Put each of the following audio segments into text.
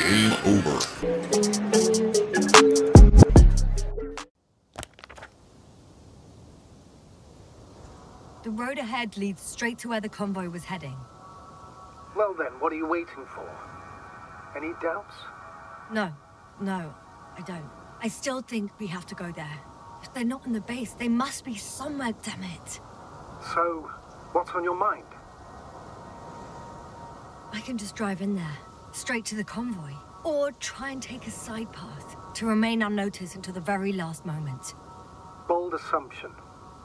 Game over. The road ahead leads straight to where the convoy was heading. Well then, what are you waiting for? Any doubts? No, I don't. I still think we have to go there. If they're not in the base, they must be somewhere, damn it. So, what's on your mind? I can just drive in there, straight to the convoy. Or try and take a side path, to remain unnoticed until the very last moment. Bold assumption.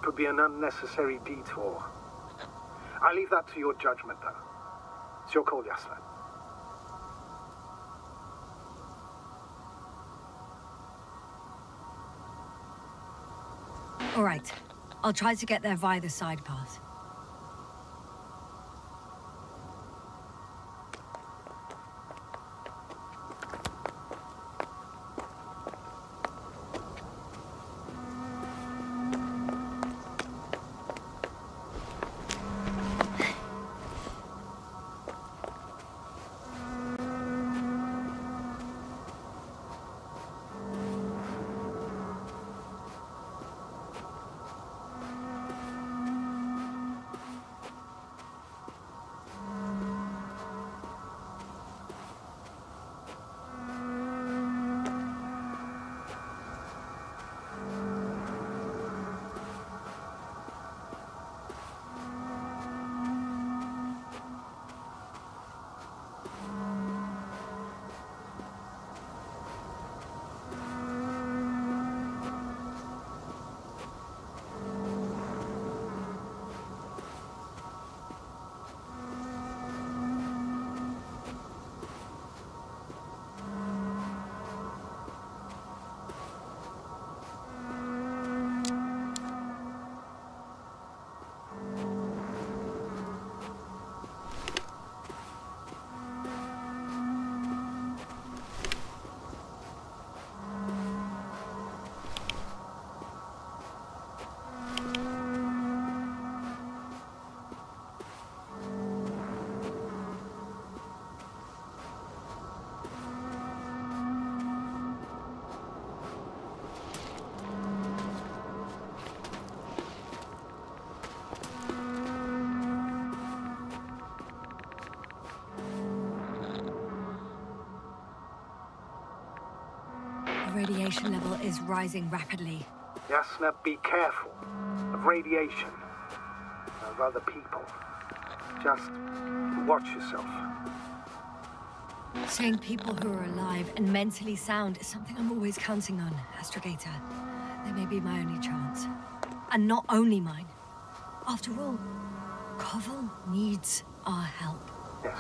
Could be an unnecessary detour. I leave that to your judgment, though. It's your call, Yasna. All right. I'll try to get there via the side path. Radiation level is rising rapidly. Yasna, be careful of radiation, of other people. Just watch yourself. Seeing people who are alive and mentally sound is something I'm always counting on, Astrogator. They may be my only chance. And not only mine. After all, Koval needs our help. Yes,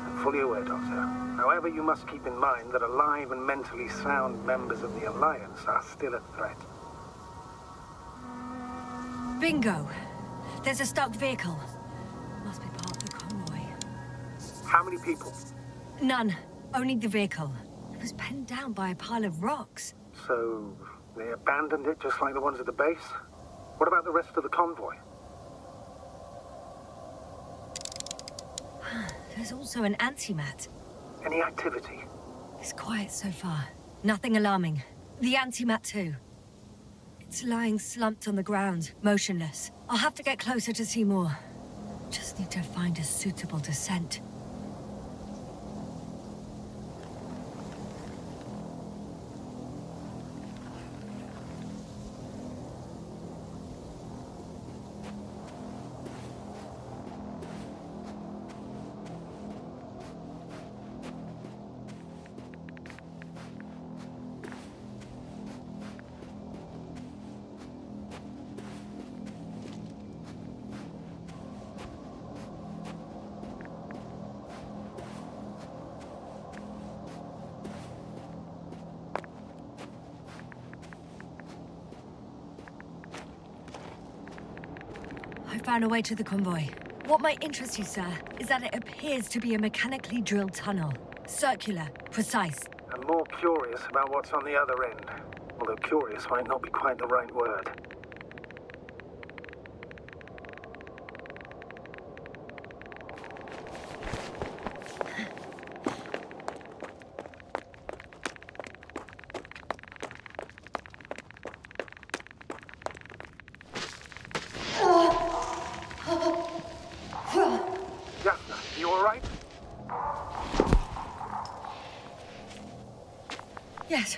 I'm fully aware, Doctor. However, you must keep in mind that alive and mentally sound members of the Alliance are still a threat. Bingo! There's a stuck vehicle. Must be part of the convoy. How many people? None. Only the vehicle. It was penned down by a pile of rocks. So, they abandoned it just like the ones at the base? What about the rest of the convoy? There's also an antimat. Any activity? It's quiet so far. Nothing alarming. The antimat too. It's lying slumped on the ground, motionless. I'll have to get closer to see more. Just need to find a suitable descent. I found a way to the convoy. What might interest you, sir, is that it appears to be a mechanically drilled tunnel. Circular, precise. I'm more curious about what's on the other end. Although curious might not be quite the right word. Yes,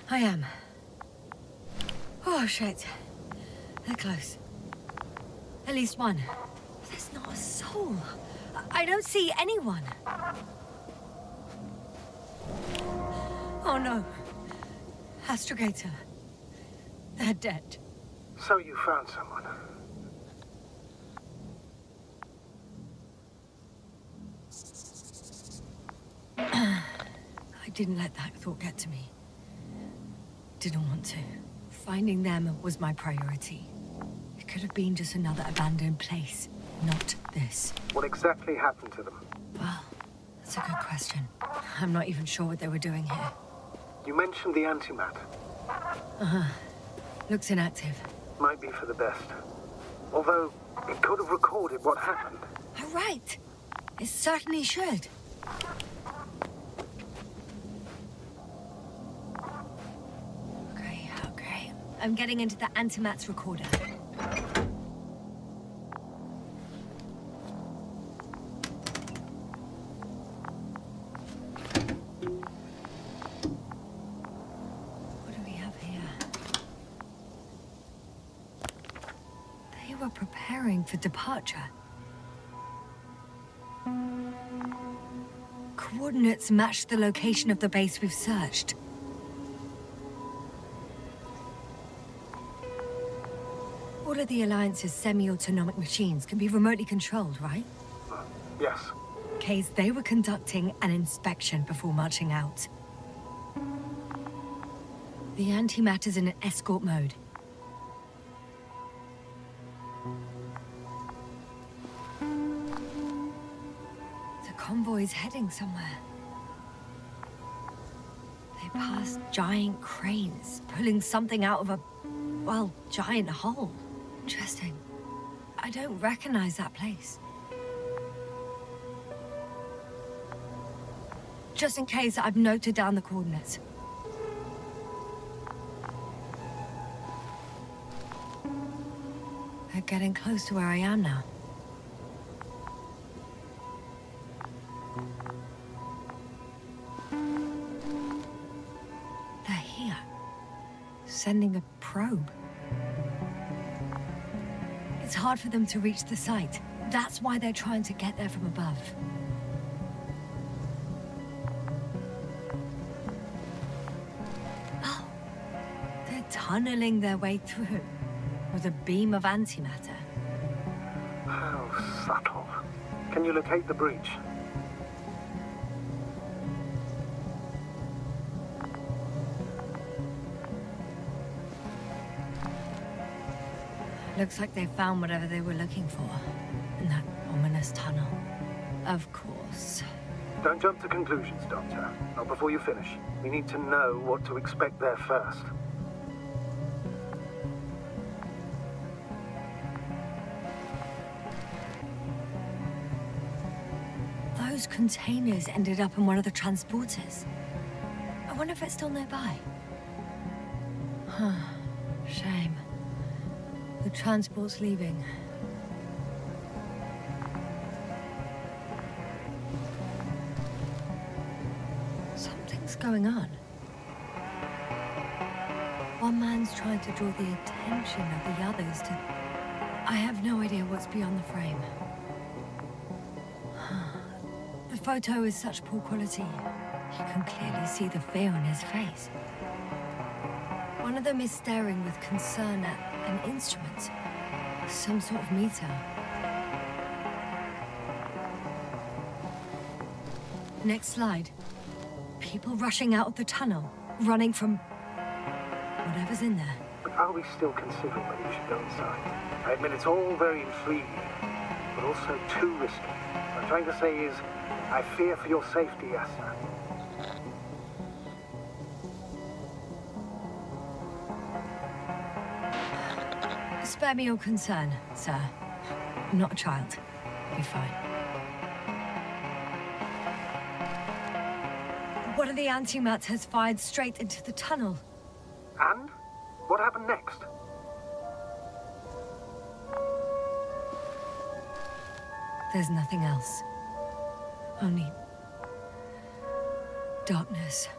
I am. Oh, shit. They're close. At least one. There's not a soul. I don't see anyone. Oh, no. Astrogator. They're dead. So you found someone. I didn't let that thought get to me. Didn't want to. Finding them was my priority. It could have been just another abandoned place, not this. What exactly happened to them? Well, that's a good question. I'm not even sure what they were doing here. You mentioned the antimat. Uh-huh. Looks inactive. Might be for the best. Although, it could have recorded what happened. All right. It certainly should. Okay. I'm getting into the antimat's recorder. What do we have here? They were preparing for departure. Coordinates match the location of the base we've searched. All of the Alliance's semi-autonomic machines can be remotely controlled, right? Yes. Case they were conducting an inspection before marching out. The antimatter's in an escort mode. The convoy's heading somewhere. They passed giant cranes, pulling something out of a, well, giant hole. Interesting. I don't recognize that place. Just in case, I've noted down the coordinates. They're getting close to where I am now. They're here. Sending a probe. It's hard for them to reach the site. That's why they're trying to get there from above. Oh, they're tunneling their way through with a beam of antimatter. How subtle. Can you locate the breach? Looks like they found whatever they were looking for in that ominous tunnel. Of course. Don't jump to conclusions, Doctor. Not before you finish. We need to know what to expect there first. Those containers ended up in one of the transporters. I wonder if it's still nearby. Huh. Shame. The transport's leaving. Something's going on. One man's trying to draw the attention of the others to... I have no idea what's beyond the frame. The photo is such poor quality. You can clearly see the fear on his face. One of them is staring with concern at an instrument. Some sort of meter. Next slide. People rushing out of the tunnel, running from whatever's in there. But are we still considering whether you should go inside? I admit it's all very intriguing, but also too risky. What I'm trying to say is, I fear for your safety, Yasna. Spare me your concern, sir. I'm not a child. Be fine. One of the antimats has fired straight into the tunnel. And? What happened next? There's nothing else. Only... darkness.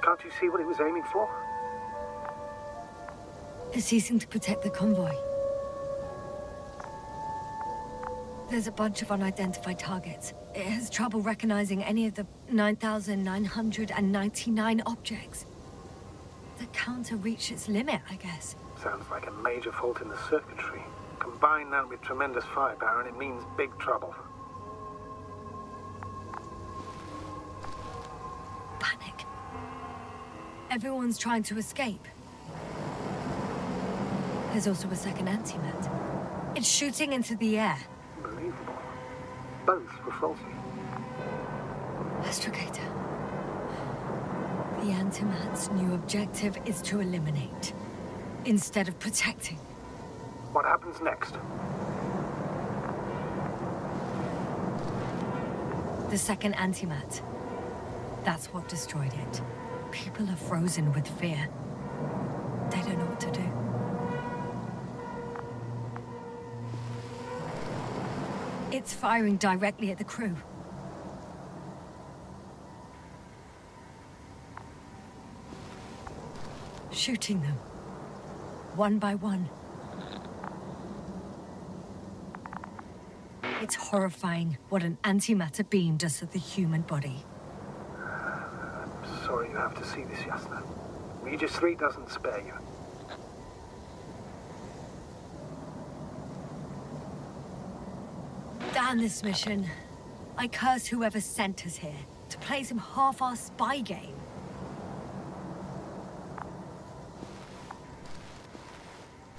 Can't you see what it was aiming for? It's ceasing to protect the convoy. There's a bunch of unidentified targets. It has trouble recognizing any of the 9,999 objects. The counter reached its limit, I guess. Sounds like a major fault in the circuitry. Combine that with tremendous firepower and it means big trouble. Panic. Everyone's trying to escape. There's also a second antimat. It's shooting into the air. Unbelievable. Both were faulty. Astrogator. The antimat's new objective is to eliminate, instead of protecting. What happens next? The second antimat. That's what destroyed it. People are frozen with fear. They don't know what to do. It's firing directly at the crew. Shooting them. One by one. It's horrifying what an antimatter beam does to the human body. I'm sorry you have to see this, Yasna. Regis III doesn't spare you. Damn this mission. I curse whoever sent us here to play some half-assed spy game.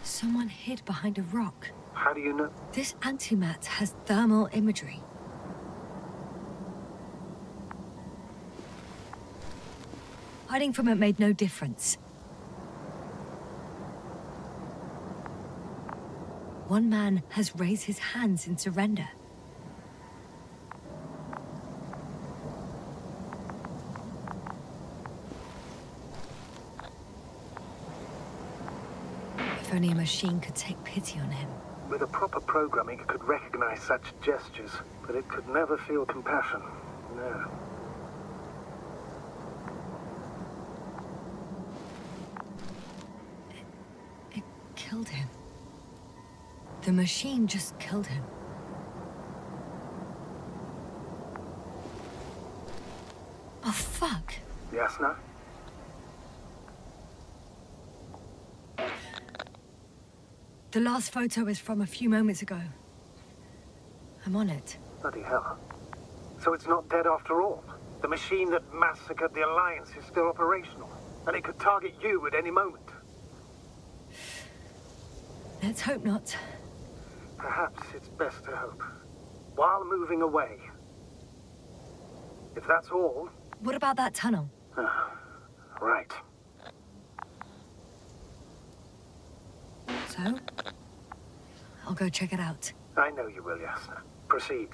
Someone hid behind a rock. How do you know? This antimat has thermal imagery. Hiding from it made no difference. One man has raised his hands in surrender. If only a machine could take pity on him. With a proper programming, it could recognize such gestures, but it could never feel compassion. No. It killed him. The machine just killed him. Oh, fuck. Yasna? The last photo is from a few moments ago. I'm on it. Bloody hell. So it's not dead after all. The machine that massacred the Alliance is still operational, and it could target you at any moment. Let's hope not. Perhaps it's best to hope. While moving away. If that's all... What about that tunnel? Right. So? I'll go check it out. I know you will, Yasna. Proceed.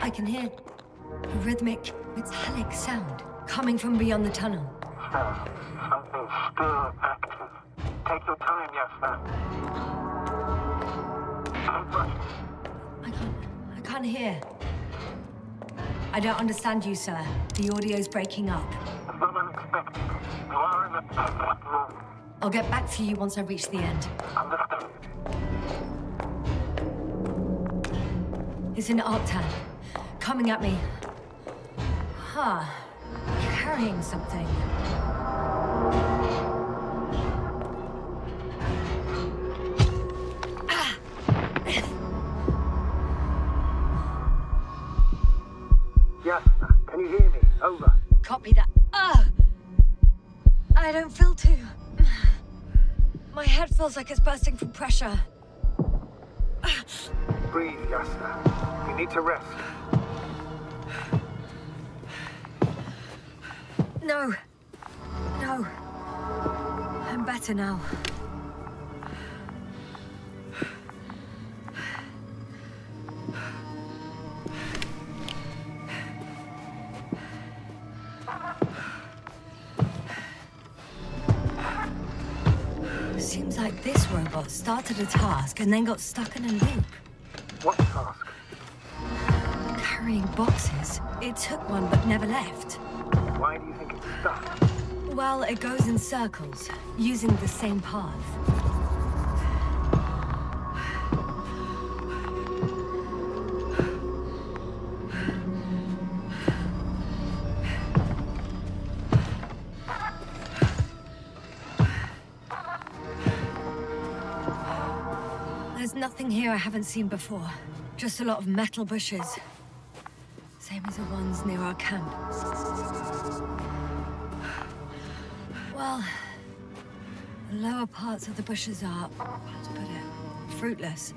I can hear a rhythmic, metallic sound coming from beyond the tunnel. Something's still active. Take your time, Yasna. can't hear. I don't understand you, sir. The audio's breaking up. I'll get back to you once I reach the end. It's an Arctan. Coming at me. Huh. Carrying something. Yasna, can you hear me? Over. Copy that. I don't feel too... My head feels like it's bursting from pressure. Breathe, Yasna. You need to rest. No. No. I'm better now. Seems like this robot started a task and then got stuck in a loop. What task? Carrying boxes. It took one but never left. Why do you think it's stuck? Well, it goes in circles, using the same path. There's nothing here I haven't seen before. Just a lot of metal bushes. Same as the ones near our camp. Well, the lower parts of the bushes are, how to put it, fruitless.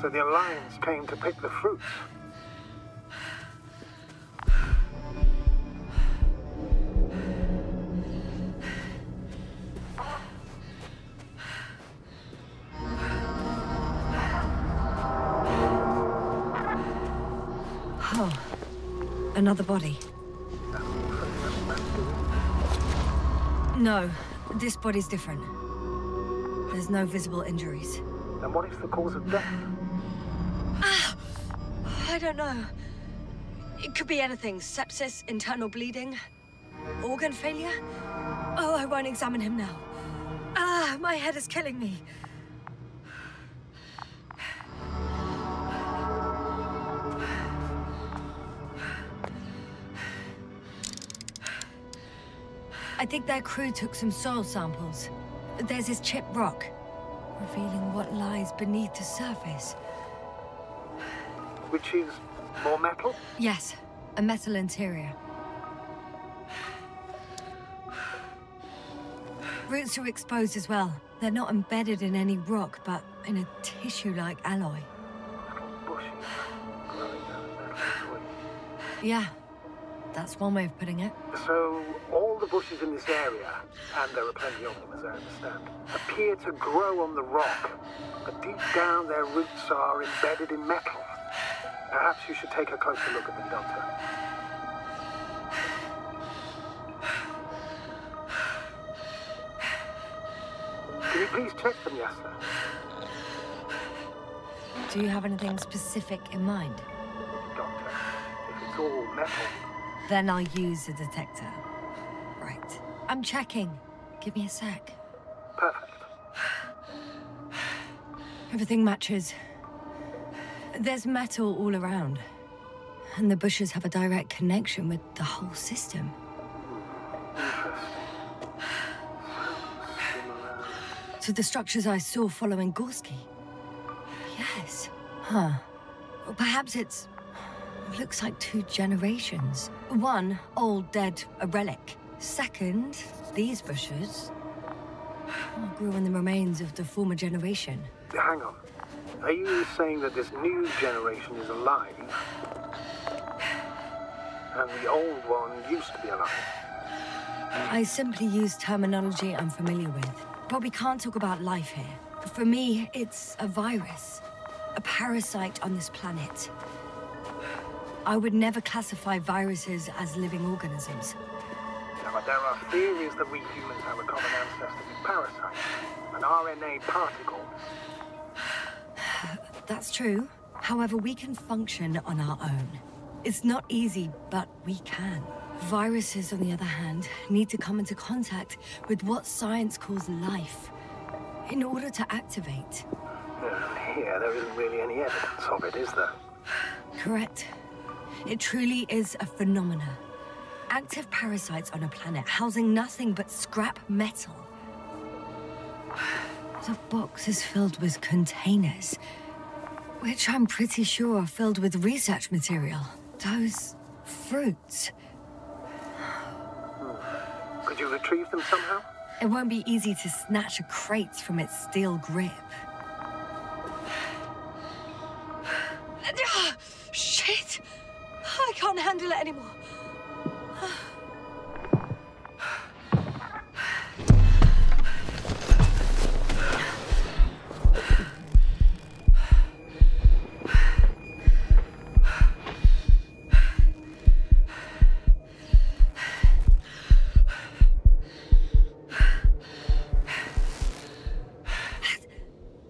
So the Alliance came to pick the fruits. Oh, another body. No, this body's different. There's no visible injuries. Then what is the cause of death? I don't know. It could be anything. Sepsis, internal bleeding, organ failure. Oh, I won't examine him now. My head is killing me. I think their crew took some soil samples. There's this chipped rock, revealing what lies beneath the surface. Which is more metal? Yes, a metal interior. Roots are exposed as well. They're not embedded in any rock, but in a tissue-like alloy. Bushy. Growing down the metal between. Yeah, that's one way of putting it. So, all the bushes in this area, and there are plenty of them as I understand, appear to grow on the rock, but deep down their roots are embedded in metal. Perhaps you should take a closer look at them, Doctor. Can you please check them, Yasna? Do you have anything specific in mind? Doctor, if it's all metal... Then I'll use a detector. Right. I'm checking. Give me a sec. Perfect. Everything matches. There's metal all around. And the bushes have a direct connection with the whole system. Interesting. Similar... To the structures I saw following Gorski. Yes. Huh. Or perhaps it's... looks like 2 generations. One, old, dead, a relic. Second, these bushes grew in the remains of the former generation. Hang on. Are you saying that this new generation is alive? And the old one used to be alive? I simply use terminology I'm familiar with. But we can't talk about life here. For me, it's a virus. A parasite on this planet. I would never classify viruses as living organisms. Yeah, but there are theories that we humans have a common ancestor with parasites, an RNA particle. That's true. However, we can function on our own. It's not easy, but we can. Viruses, on the other hand, need to come into contact with what science calls life in order to activate. Here, there isn't really any evidence of it, is there? Correct. It truly is a phenomena. Active parasites on a planet housing nothing but scrap metal. The box is filled with containers, which I'm pretty sure are filled with research material. Those fruits. Could you retrieve them somehow? It won't be easy to snatch a crate from its steel grip. Shit! I can't handle it anymore.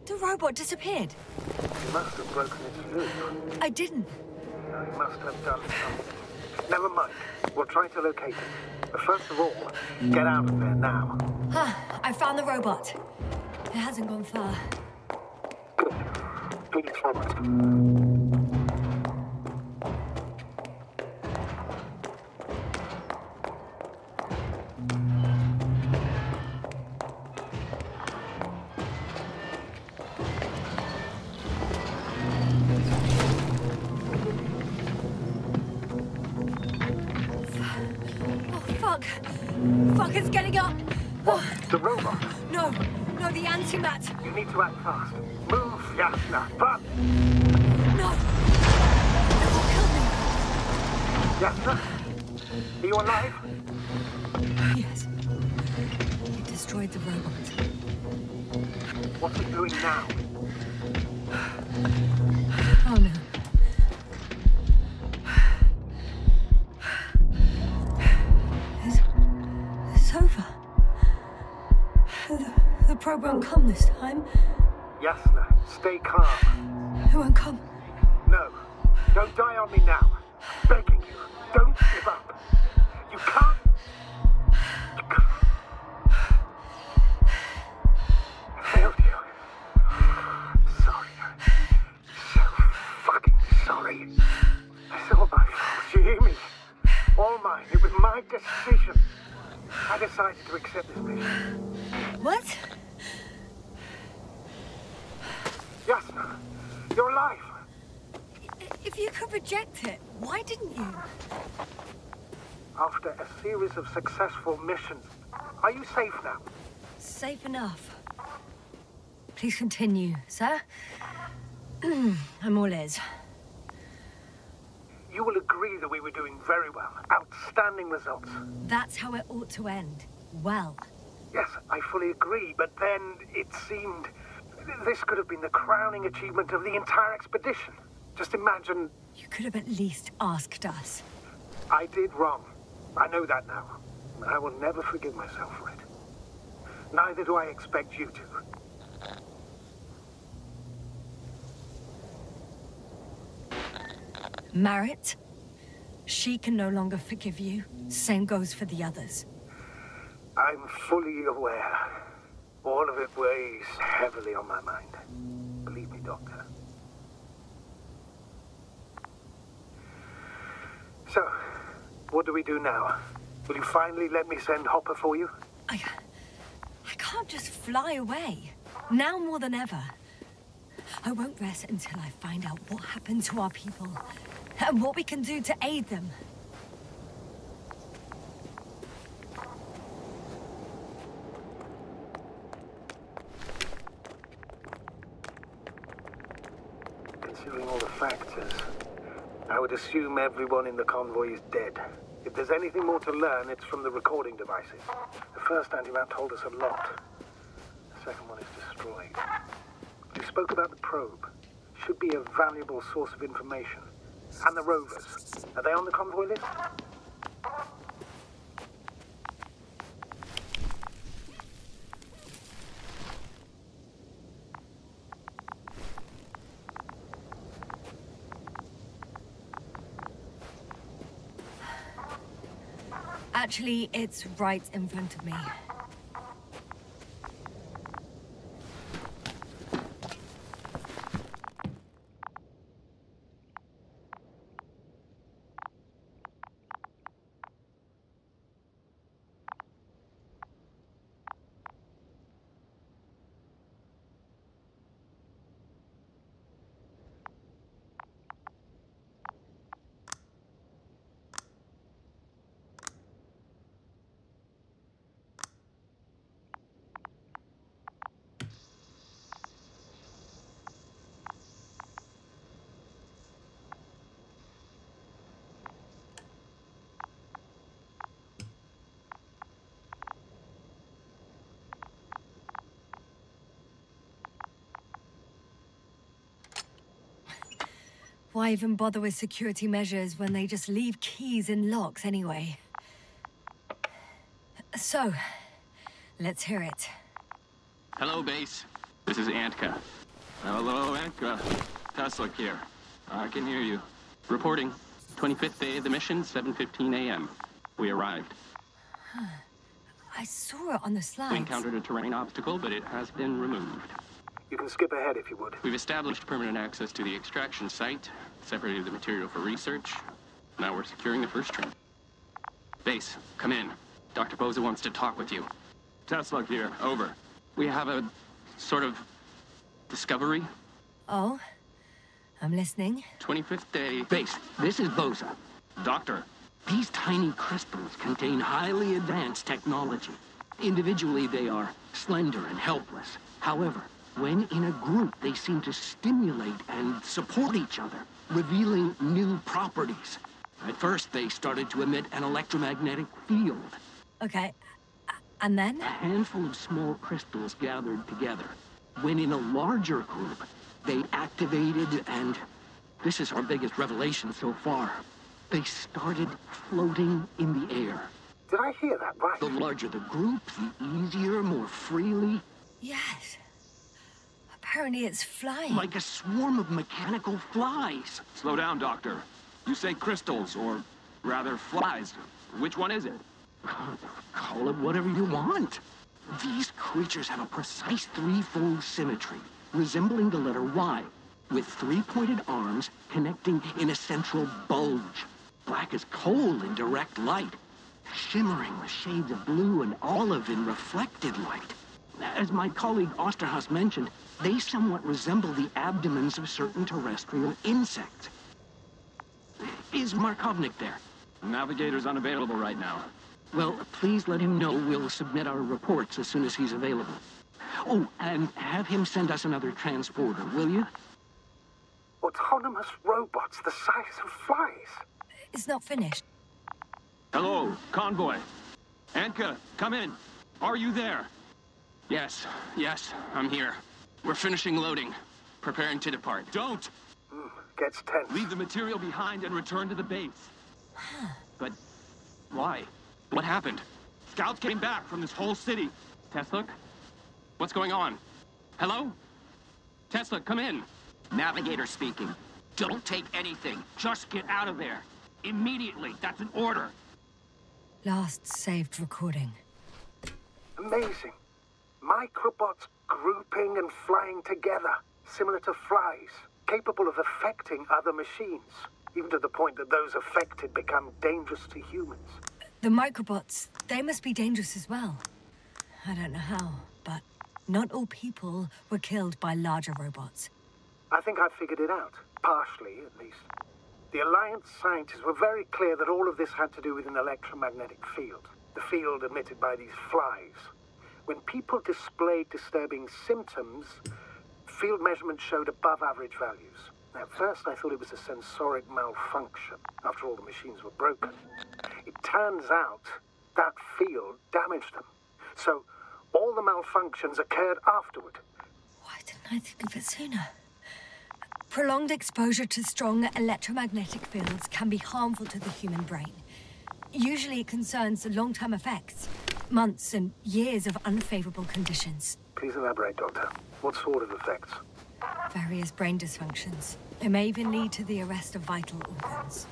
The robot disappeared. You must have broken its loop. I didn't. No, you must have done something. Never mind. We'll try to locate it. But first of all, get out of there now. I found the robot. It hasn't gone far. Good. Lead forward. Fuck, it's getting up! What? The robot? No, the antimat! You need to act fast. Move, Yasna, but... No! It will kill me! Yasna? Are you alive? Yes. It destroyed the robot. What's it doing now? Oh no. It's over. The probe won't come this time. Yasna, stay calm. It won't come. No, don't die on me now. I'm begging you, don't give up. You can't. You can't. I failed you. Sorry. So fucking sorry. It's all my fault, you hear me? All mine. It was my decision. I decided to accept this mission. What? Yasna, you're alive. If you could reject it, why didn't you? After a series of successful missions, are you safe now? Safe enough. Please continue, sir. I'm all ears. You will agree that we were doing very well. Outstanding results. That's how it ought to end. Well. Yes, I fully agree, but then it seemed this could have been the crowning achievement of the entire expedition. Just imagine... You could have at least asked us. I did wrong. I know that now. I will never forgive myself for it. Neither do I expect you to. Marit, she can no longer forgive you. Same goes for the others. I'm fully aware. All of it weighs heavily on my mind. Believe me, Doctor. So, what do we do now? Will you finally let me send Hopper for you? I can't just fly away. Now more than ever. I won't rest until I find out what happened to our people and what we can do to aid them. Considering all the factors, I would assume everyone in the convoy is dead. If there's anything more to learn, it's from the recording devices. The first antimat told us a lot. The second one is destroyed. You spoke about the probe. Should be a valuable source of information. And the rovers. Are they on the convoy list? Actually, it's right in front of me. Why even bother with security measures when they just leave keys in locks anyway? So, let's hear it. Hello, base. This is Antka. Hello, Antka. Stanisław here. I can hear you. Reporting. 25th day of the mission, 7:15 a.m. We arrived. I saw it on the slides. We encountered a terrain obstacle, but it has been removed. You can skip ahead if you would. We've established permanent access to the extraction site, separated the material for research. Now we're securing the first train. Base, come in. Dr. Boza wants to talk with you. Stanisław here, over. We have a sort of discovery. Oh, I'm listening. 25th day. Base, this is Boza. Doctor. These tiny crystals contain highly advanced technology. Individually, they are slender and helpless. However, when in a group, they seem to stimulate and support each other, revealing new properties. At first, they started to emit an electromagnetic field. Okay, and then? A handful of small crystals gathered together. When in a larger group, they activated and... this is our biggest revelation so far. They started floating in the air. Did I hear that right? The larger the group, the easier, more freely. Yes. Apparently it's flying. Like a swarm of mechanical flies. Slow down, Doctor. You say crystals, or rather flies. Which one is it? Call it whatever you want. These creatures have a precise threefold symmetry, resembling the letter Y, with three-pointed arms connecting in a central bulge. Black as coal in direct light, shimmering with shades of blue and olive in reflected light. As my colleague Osterhaus mentioned, they somewhat resemble the abdomens of certain terrestrial insects. Is Markovnik there? Navigator's unavailable right now. Well, please let him know we'll submit our reports as soon as he's available. Oh, and have him send us another transporter, will you? Autonomous robots the size of flies. It's not finished. Hello, convoy. Antka, come in. Are you there? Yes, I'm here. We're finishing loading. Preparing to depart. Don't! Gets tense. Leave the material behind and return to the base. But why? What happened? Scouts came back from this whole city. Tesla? What's going on? Hello? Tesla, come in. Navigator speaking. Don't take anything. Just get out of there. Immediately. That's an order. Last saved recording. Amazing. Microbots grouping and flying together, similar to flies, capable of affecting other machines, even to the point that those affected become dangerous to humans. The microbots, they must be dangerous as well. I don't know how, but not all people were killed by larger robots. I think I've figured it out, partially at least. The Alliance scientists were very clear that all of this had to do with an electromagnetic field, the field emitted by these flies. When people displayed disturbing symptoms, field measurements showed above average values. At first, I thought it was a sensoric malfunction. After all, the machines were broken. It turns out that field damaged them. So, all the malfunctions occurred afterward. Why didn't I think of it sooner? Prolonged exposure to strong electromagnetic fields can be harmful to the human brain. Usually it concerns long-term effects, months and years of unfavorable conditions. Please elaborate, Doctor. What sort of effects? Various brain dysfunctions. It may even lead to the arrest of vital organs.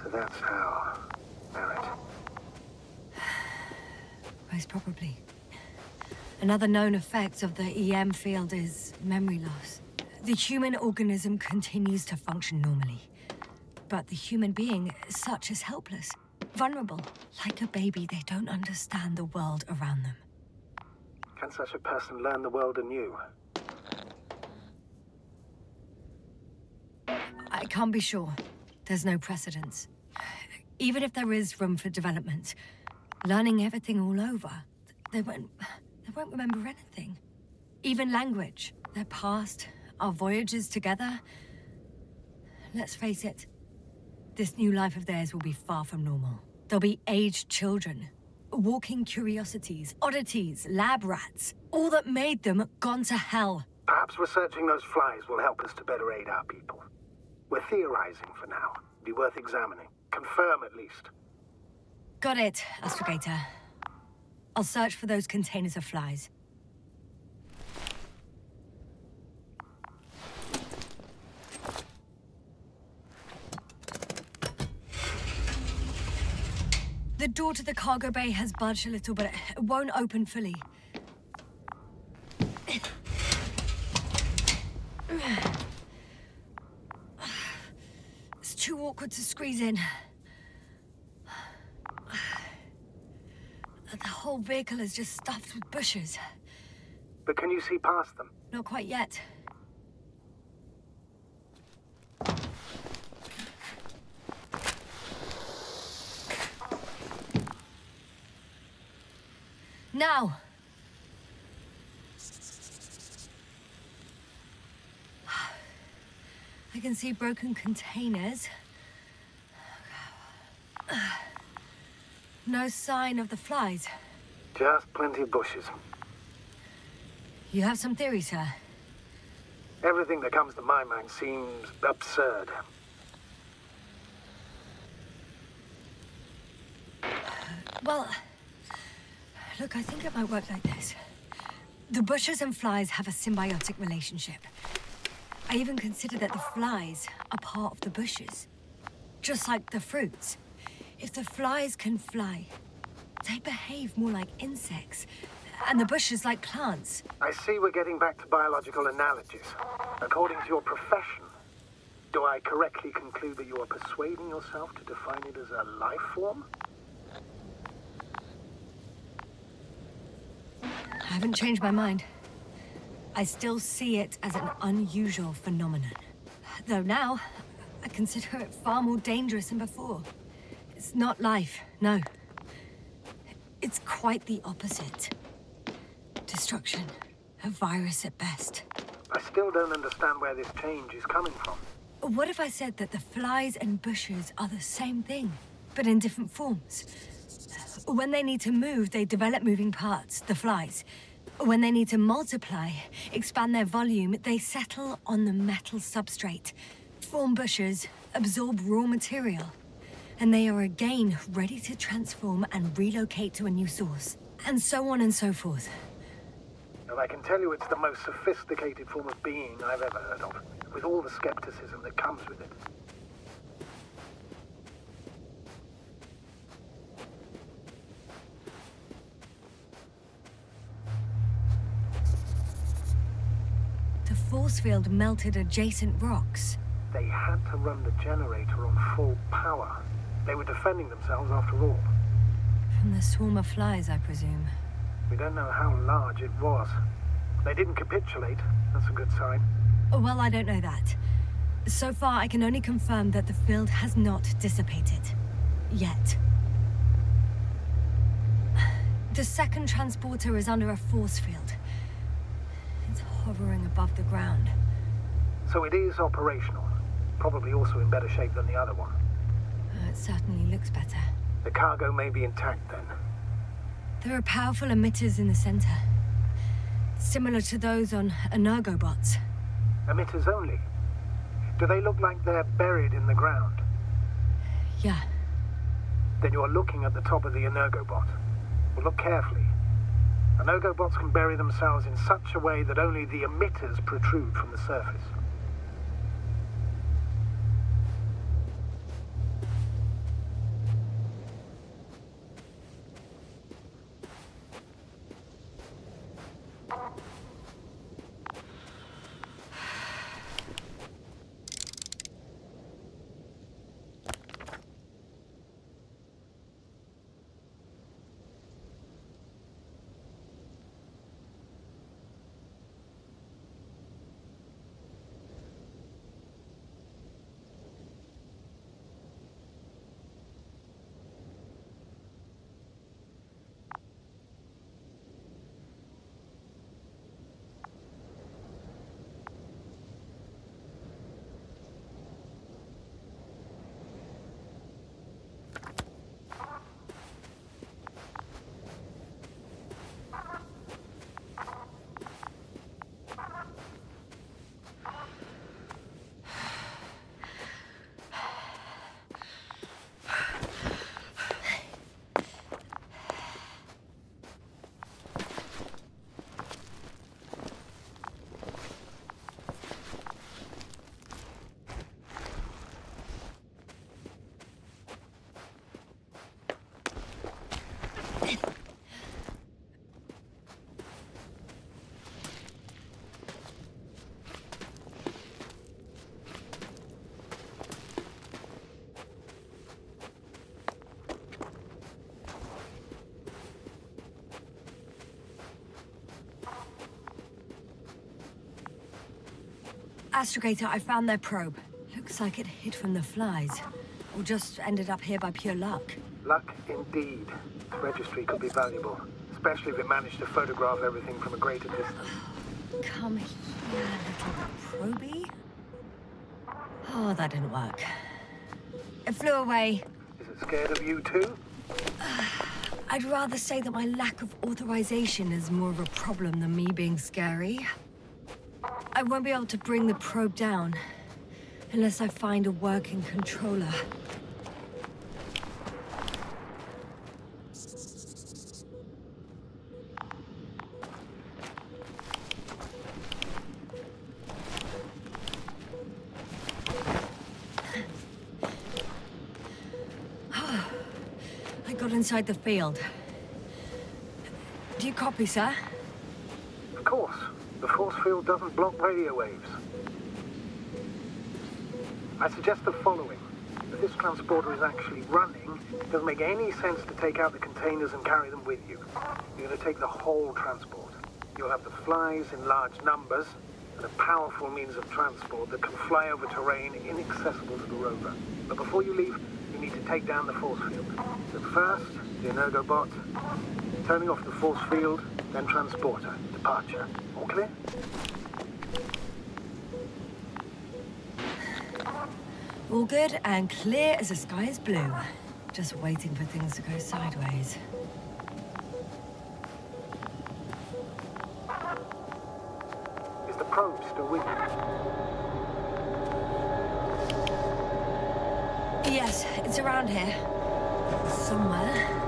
So that's how... Merit. Most probably. Another known effect of the EM field is memory loss. The human organism continues to function normally. But the human being as such is helpless, vulnerable. Like a baby, they don't understand the world around them. Can such a person learn the world anew? I can't be sure. There's no precedence. Even if there is room for development, learning everything all over, they won't remember anything. Even language, their past, our voyages together. Let's face it, this new life of theirs will be far from normal. They'll be aged children, walking curiosities, oddities, lab rats. All that made them gone to hell. Perhaps researching those flies will help us to better aid our people. We're theorizing for now. Be worth examining. Confirm at least. Got it, Astrogator. I'll search for those containers of flies. The door to the cargo bay has budged a little, but it won't open fully. It's too awkward to squeeze in. The whole vehicle is just stuffed with bushes. But can you see past them? Not quite yet. Now! I can see broken containers. No sign of the flies. Just plenty of bushes. You have some theories, sir? Everything that comes to my mind seems absurd. Well, look, I think it might work like this. The bushes and flies have a symbiotic relationship. I even consider that the flies are part of the bushes. Just like the fruits. If the flies can fly, they behave more like insects, and the bushes like plants. I see we're getting back to biological analogies. According to your profession, do I correctly conclude that you are persuading yourself to define it as a life form? I haven't changed my mind. I still see it as an unusual phenomenon. Though now, I consider it far more dangerous than before. It's not life, no. It's quite the opposite. Destruction. A virus at best. I still don't understand where this change is coming from. What if I said that the flies and bushes are the same thing, but in different forms? When they need to move, they develop moving parts, the flies. When they need to multiply, expand their volume, they settle on the metal substrate, form bushes, absorb raw material. And they are again ready to transform and relocate to a new source. And so on and so forth. And I can tell you it's the most sophisticated form of being I've ever heard of, with all the skepticism that comes with it. The force field melted adjacent rocks. They had to run the generator on full power. They were defending themselves after all. From the swarm of flies, I presume. We don't know how large it was. They didn't capitulate. That's a good sign. Well, I don't know that. So far, I can only confirm that the field has not dissipated. Yet. The second transporter is under a force field. It's hovering above the ground. So it is operational. Probably also in better shape than the other one. It certainly looks better. The cargo may be intact then. There are powerful emitters in the center. Similar to those on Energobots. Emitters only? Do they look like they're buried in the ground? Yeah. Then you're looking at the top of the Energobot. Well, look carefully. Energobots can bury themselves in such a way that only the emitters protrude from the surface. Astrogator, I found their probe. Looks like it hid from the flies. Or just ended up here by pure luck. Luck indeed. This registry could be valuable, especially if it managed to photograph everything from a greater distance. Come here, little probie. Oh, that didn't work. It flew away. Is it scared of you too? I'd rather say that my lack of authorization is more of a problem than me being scary. I won't be able to bring the probe down unless I find a working controller. I got inside the field. Do you copy, sir? Of course. The force field doesn't block radio waves. I suggest the following. If this transporter is actually running, it doesn't make any sense to take out the containers and carry them with you. You're going to take the whole transport. You'll have the flies in large numbers, and a powerful means of transport that can fly over terrain inaccessible to the rover. But before you leave, you need to take down the force field. So first, the Energobot, turning off the force field, then transporter, departure. All clear? All good and clear as the sky is blue. Just waiting for things to go sideways. Is the probe still with you? Yes, it's around here. Somewhere.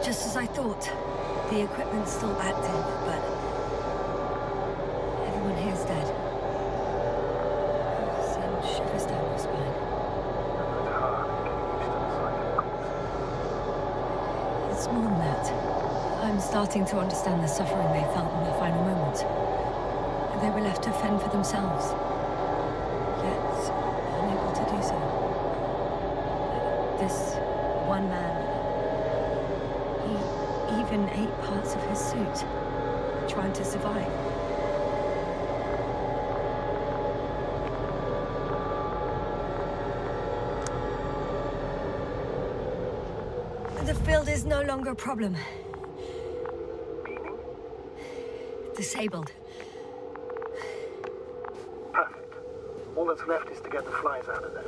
Just as I thought. The equipment's still active, but everyone here's dead. Send shivers down my spine. It's hard getting used to the sight of corpses. It's more than that. I'm starting to understand the suffering they felt in their final moments. They were left to fend for themselves, yet unable to do so. This one man, he even ate parts of his suit, trying to survive. The field is no longer a problem. Meaning? Disabled. Perfect. All that's left is to get the flies out of there.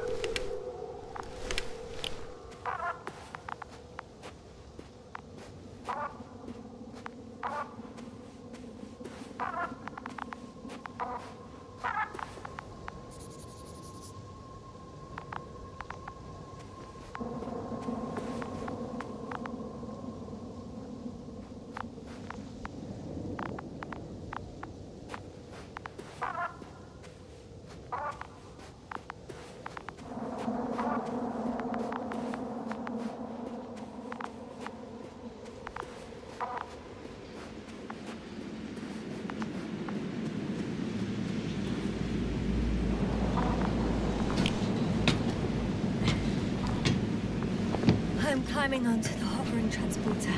I'm climbing onto the hovering transporter.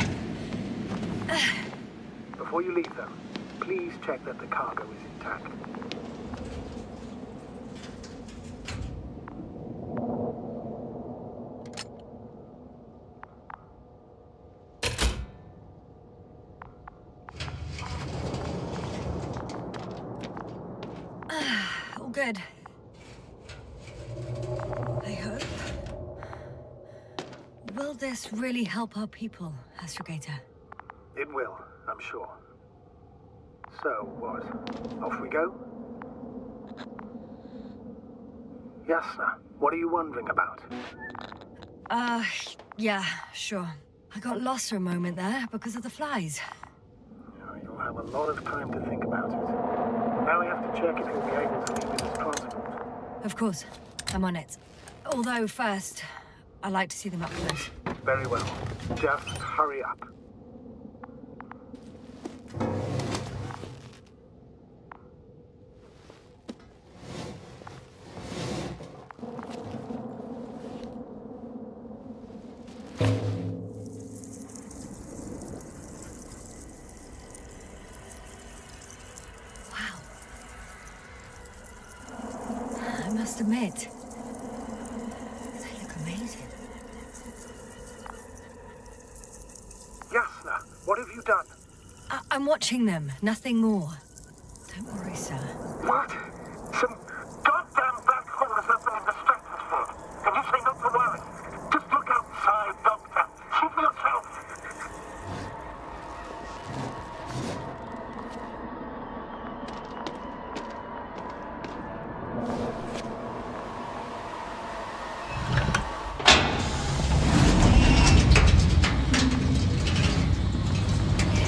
Before you leave, though, please check that the cargo is intact. All good. I hope. Will this really help our people, Astrogator? It will, I'm sure. So, what? Off we go? Yasna, what are you wondering about? Yeah, sure. I got lost for a moment there because of the flies. You'll have a lot of time to think about it. Now we have to check if you'll be able to leave with this transport. Of course. I'm on it. Although, first, I'd like to see them up close. Very well. Just hurry up. must admit, they look amazing. Yasna, what have you done? I'm watching them, nothing more. Don't worry, sir. What? Some goddamn black hole has opened in the stratosphere. And you say not to worry. Just look outside, Doctor. See for yourself.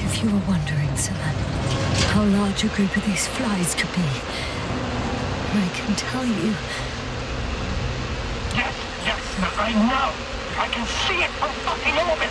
If you were wondering, sir, how large a group of these flies could be, I can tell you. Yes, I know. I can see it from fucking orbit.